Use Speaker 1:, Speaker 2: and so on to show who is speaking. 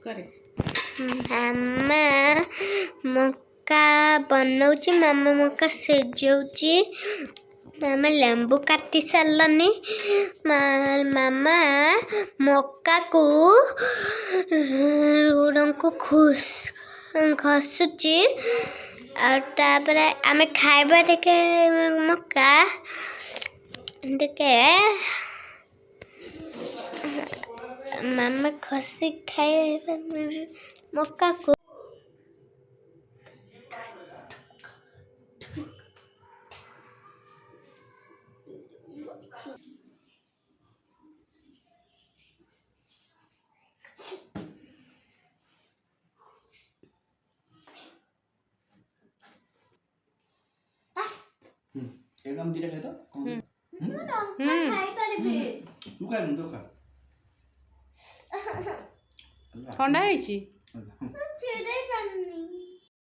Speaker 1: करे
Speaker 2: मामा मक्का बनाऊँ मामा मक्का सिझाऊँ मामा लेंबू काटी सारलानी मामा मक्का को को घसुची आमे खाइबा देखे मक्का देखे मामा खसी खाए मक्का को
Speaker 3: एकदम दिले खाइ त तू खाइ तू खा
Speaker 1: ठंडा है